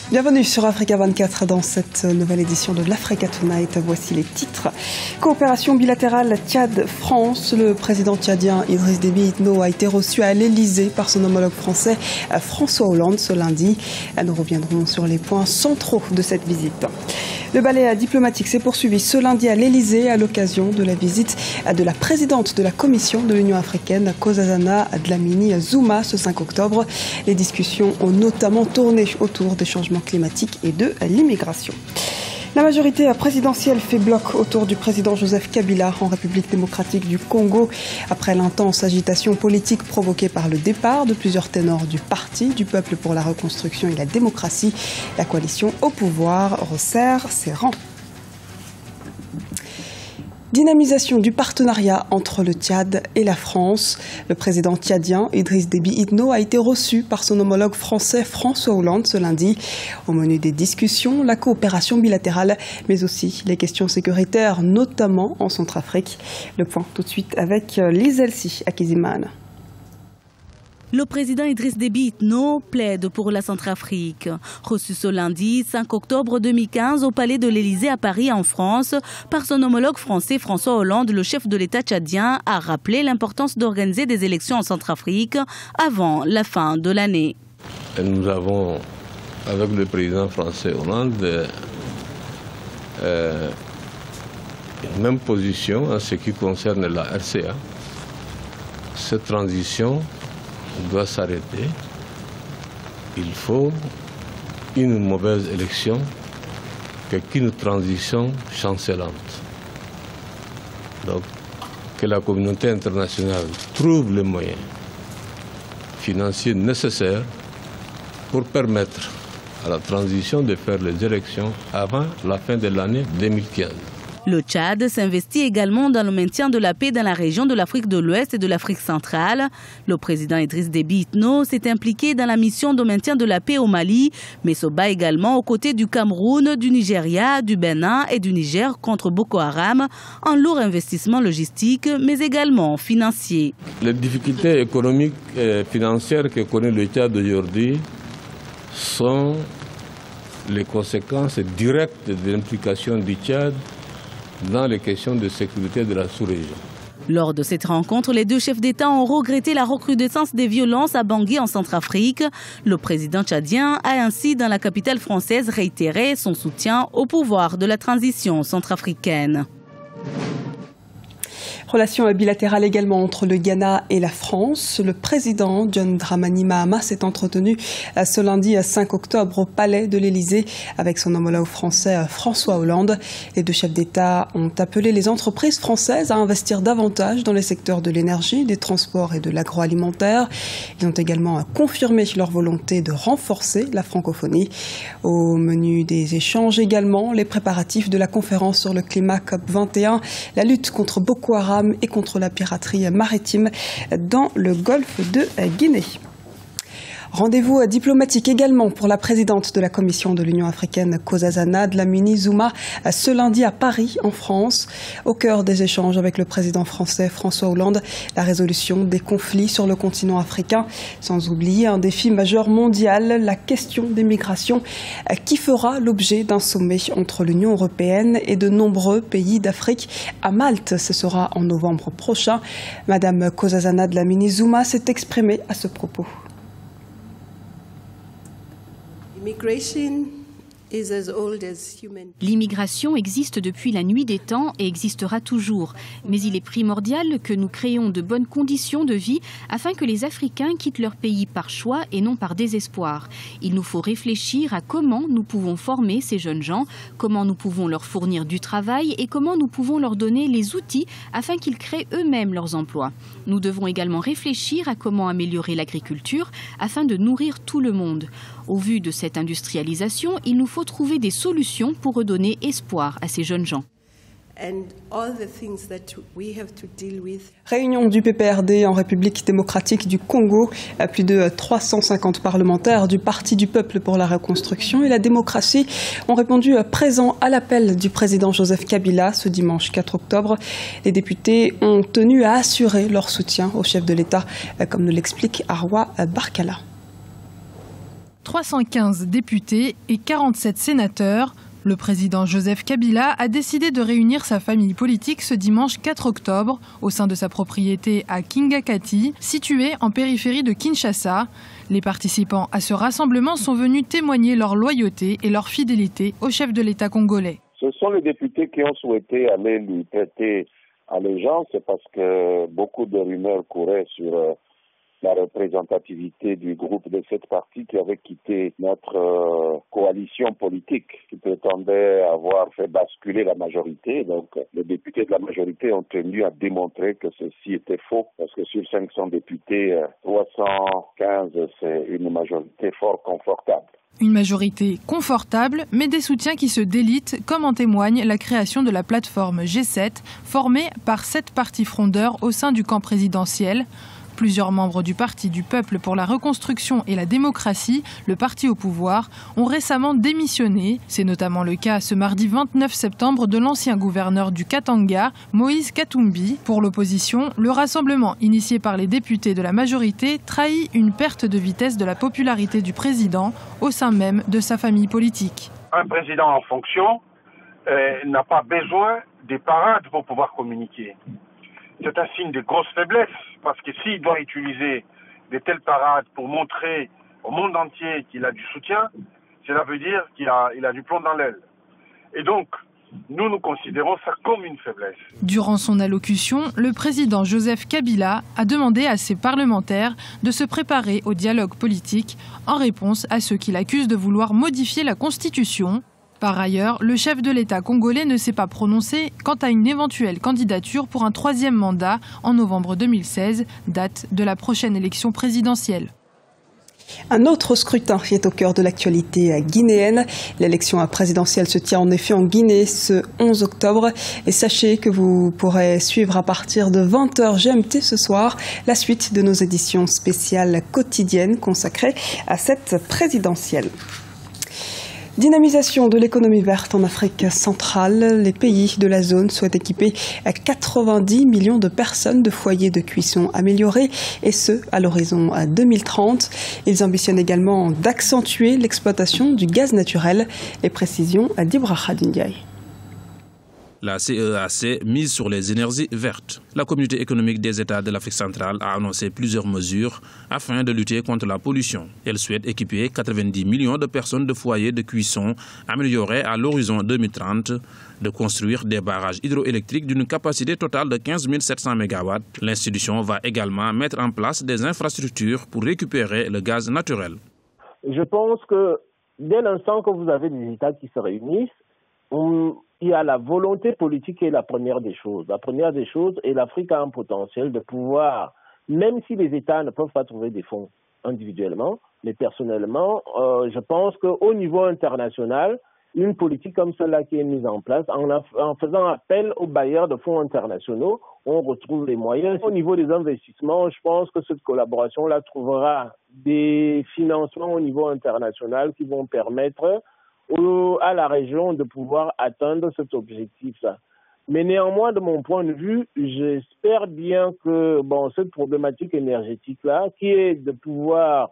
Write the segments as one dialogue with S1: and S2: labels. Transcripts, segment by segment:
S1: Bienvenue sur Africa 24 dans cette nouvelle édition de l'Africa Tonight. Voici les titres. Coopération bilatérale Tchad-France. Le président tchadien Idriss Déby Itno a été reçu à l'Elysée par son homologue français François Hollande ce lundi. Nous reviendrons sur les points centraux de cette visite. Le ballet diplomatique s'est poursuivi ce lundi à l'Elysée à l'occasion de la visite de la présidente de la Commission de l'Union africaine, Nkosazana Dlamini Zuma, ce 5 octobre. Les discussions ont notamment tourné autour des changements climatiques et de l'immigration. La majorité présidentielle fait bloc autour du président Joseph Kabila en République démocratique du Congo. Après l'intense agitation politique provoquée par le départ de plusieurs ténors du Parti du peuple pour la reconstruction et la démocratie, la coalition au pouvoir resserre ses rangs. Dynamisation du partenariat entre le Tchad et la France. Le président tchadien Idriss Déby Itno a été reçu par son homologue français François Hollande ce lundi. Au menu des discussions, la coopération bilatérale, mais aussi les questions sécuritaires, notamment en Centrafrique. Le point tout de suite avec Lise Elsi Akizimane.
S2: Le président Idriss Déby Itno plaide pour la Centrafrique. Reçu ce lundi 5 octobre 2015 au palais de l'Élysée à Paris en France par son homologue français François Hollande, le chef de l'État tchadien a rappelé l'importance d'organiser des élections en Centrafrique avant la fin de l'année.
S3: Nous avons, avec le président français Hollande, une même position en ce qui concerne la RCA. Cette transition doit s'arrêter. Il faut une mauvaise élection qu'une transition chancelante. Donc, que la communauté internationale trouve les moyens financiers nécessaires pour permettre à la transition de faire les élections avant la fin de l'année 2015.
S2: Le Tchad s'investit également dans le maintien de la paix dans la région de l'Afrique de l'Ouest et de l'Afrique centrale. Le président Idriss Déby Itno s'est impliqué dans la mission de maintien de la paix au Mali, mais se bat également aux côtés du Cameroun, du Nigeria, du Bénin et du Niger contre Boko Haram, en lourd investissement logistique, mais également financier.
S3: Les difficultés économiques et financières que connaît le Tchad aujourd'hui sont les conséquences directes de l'implication du Tchad dans les questions de sécurité de la sous-région.
S2: Lors de cette rencontre, les deux chefs d'État ont regretté la recrudescence des violences à Bangui en Centrafrique. Le président tchadien a ainsi, dans la capitale française, réitéré son soutien au pouvoir de la transition centrafricaine.
S1: Relations bilatérales également entre le Ghana et la France. Le président John Dramani Mahama s'est entretenu ce lundi 5 octobre au palais de l'Élysée avec son homologue français François Hollande. Les deux chefs d'État ont appelé les entreprises françaises à investir davantage dans les secteurs de l'énergie, des transports et de l'agroalimentaire. Ils ont également confirmé leur volonté de renforcer la francophonie. Au menu des échanges également, les préparatifs de la conférence sur le climat COP21, la lutte contre Boko Haram et contre la piraterie maritime dans le golfe de Guinée. Rendez-vous diplomatique également pour la présidente de la Commission de l'Union africaine, Nkosazana Dlamini Zuma, ce lundi à Paris, en France. Au cœur des échanges avec le président français François Hollande, la résolution des conflits sur le continent africain, sans oublier un défi majeur mondial, la question des migrations, qui fera l'objet d'un sommet entre l'Union européenne et de nombreux pays d'Afrique. À Malte, ce sera en novembre prochain. Madame Nkosazana Dlamini Zuma s'est exprimée à ce propos.
S4: L'immigration existe depuis la nuit des temps et existera toujours. Mais il est primordial que nous créions de bonnes conditions de vie afin que les Africains quittent leur pays par choix et non par désespoir. Il nous faut réfléchir à comment nous pouvons former ces jeunes gens, comment nous pouvons leur fournir du travail et comment nous pouvons leur donner les outils afin qu'ils créent eux-mêmes leurs emplois. Nous devons également réfléchir à comment améliorer l'agriculture afin de nourrir tout le monde. Au vu de cette industrialisation, il nous faut trouver des solutions pour redonner espoir à ces jeunes gens.
S1: Réunion du PPRD en République démocratique du Congo. Plus de 350 parlementaires du Parti du peuple pour la reconstruction et la démocratie ont répondu présent à l'appel du président Joseph Kabila ce dimanche 4 octobre. Les députés ont tenu à assurer leur soutien au chef de l'État, comme nous l'explique Arwa Barkala.
S5: 315 députés et 47 sénateurs. Le président Joseph Kabila a décidé de réunir sa famille politique ce dimanche 4 octobre au sein de sa propriété à Kingakati, située en périphérie de Kinshasa. Les participants à ce rassemblement sont venus témoigner leur loyauté et leur fidélité au chef de l'État congolais.
S6: Ce sont les députés qui ont souhaité aller lui prêter allégeance parce que beaucoup de rumeurs couraient sur la représentativité du groupe de cette partie qui avait quitté notre coalition politique qui prétendait avoir fait basculer la majorité. Donc les députés de la majorité ont tenu à démontrer que ceci était faux parce que sur 500 députés, 315 c'est une majorité fort confortable.
S5: Une majorité confortable, mais des soutiens qui se délitent, comme en témoigne la création de la plateforme G7, formée par 7 partis frondeurs au sein du camp présidentiel. Plusieurs membres du Parti du Peuple pour la Reconstruction et la Démocratie, le parti au pouvoir, ont récemment démissionné. C'est notamment le cas ce mardi 29 septembre de l'ancien gouverneur du Katanga, Moïse Katumbi. Pour l'opposition, le rassemblement initié par les députés de la majorité trahit une perte de vitesse de la popularité du président au sein même de sa famille politique.
S7: Un président en fonction n'a pas besoin des parades pour pouvoir communiquer. C'est un signe de grosse faiblesse, parce que s'il doit utiliser de telles parades pour montrer au monde entier qu'il a du soutien, cela veut dire qu'il a du plomb dans l'aile. Et donc, nous considérons ça comme une faiblesse.
S5: Durant son allocution, le président Joseph Kabila a demandé à ses parlementaires de se préparer au dialogue politique en réponse à ceux qui l'accusent de vouloir modifier la Constitution. Par ailleurs, le chef de l'État congolais ne s'est pas prononcé quant à une éventuelle candidature pour un 3e mandat en novembre 2016, date de la prochaine élection présidentielle.
S1: Un autre scrutin est au cœur de l'actualité guinéenne. L'élection présidentielle se tient en effet en Guinée ce 11 octobre. Et sachez que vous pourrez suivre à partir de 20h GMT ce soir la suite de nos éditions spéciales quotidiennes consacrées à cette présidentielle. Dynamisation de l'économie verte en Afrique centrale. Les pays de la zone souhaitent équiper 90 millions de personnes de foyers de cuisson améliorés, et ce, à l'horizon 2030. Ils ambitionnent également d'accentuer l'exploitation du gaz naturel. Les précisions d'Ibra Khadindiaï.
S8: La CEAC mise sur les énergies vertes. La communauté économique des États de l'Afrique centrale a annoncé plusieurs mesures afin de lutter contre la pollution. Elle souhaite équiper 90 millions de personnes de foyers de cuisson améliorés à l'horizon 2030, de construire des barrages hydroélectriques d'une capacité totale de 15 700 MW. L'institution va également mettre en place des infrastructures pour récupérer le gaz naturel.
S9: Je pense que dès l'instant que vous avez des États qui se réunissent, il y a la volonté politique qui est la première des choses. La première des choses, et l'Afrique a un potentiel de pouvoir, même si les États ne peuvent pas trouver des fonds individuellement, mais personnellement, je pense qu'au niveau international, une politique comme celle-là qui est mise en place, en faisant appel aux bailleurs de fonds internationaux, on retrouve les moyens. Au niveau des investissements, je pense que cette collaboration-là trouvera des financements au niveau international qui vont permettre à la région de pouvoir atteindre cet objectif-là. Mais néanmoins, de mon point de vue, j'espère bien que cette problématique énergétique-là, qui est de pouvoir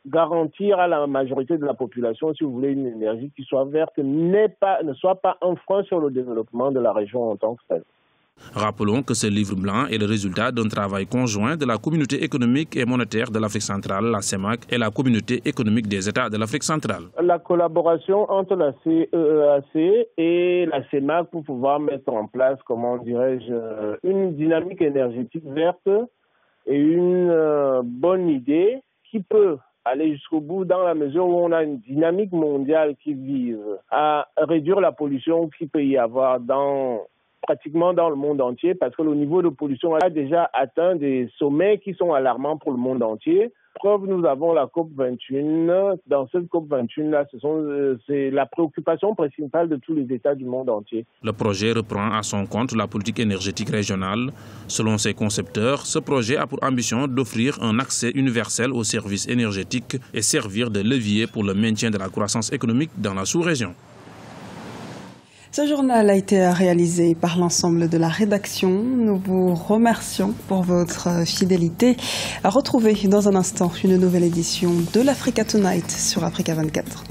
S9: garantir à la majorité de la population, si vous voulez, une énergie qui soit verte, ne soit pas un frein sur le développement de la région en tant que telle.
S8: Rappelons que ce livre blanc est le résultat d'un travail conjoint de la Communauté économique et monétaire de l'Afrique centrale, la CEMAC, et la Communauté économique des États de l'Afrique centrale.
S9: La collaboration entre la CEAC et la CEMAC pour pouvoir mettre en place, une dynamique énergétique verte et une bonne idée qui peut aller jusqu'au bout dans la mesure où on a une dynamique mondiale qui vise à réduire la pollution qu'il peut y avoir pratiquement dans le monde entier, parce que le niveau de pollution a déjà atteint des sommets qui sont alarmants pour le monde entier. Preuve, nous avons la COP21. Dans cette COP21-là, c'est la préoccupation principale de tous les États du monde entier.
S8: Le projet reprend à son compte la politique énergétique régionale. Selon ses concepteurs, ce projet a pour ambition d'offrir un accès universel aux services énergétiques et servir de levier pour le maintien de la croissance économique dans la sous-région.
S1: Ce journal a été réalisé par l'ensemble de la rédaction. Nous vous remercions pour votre fidélité. Retrouvez dans un instant une nouvelle édition de l'Africa Tonight sur Africa 24.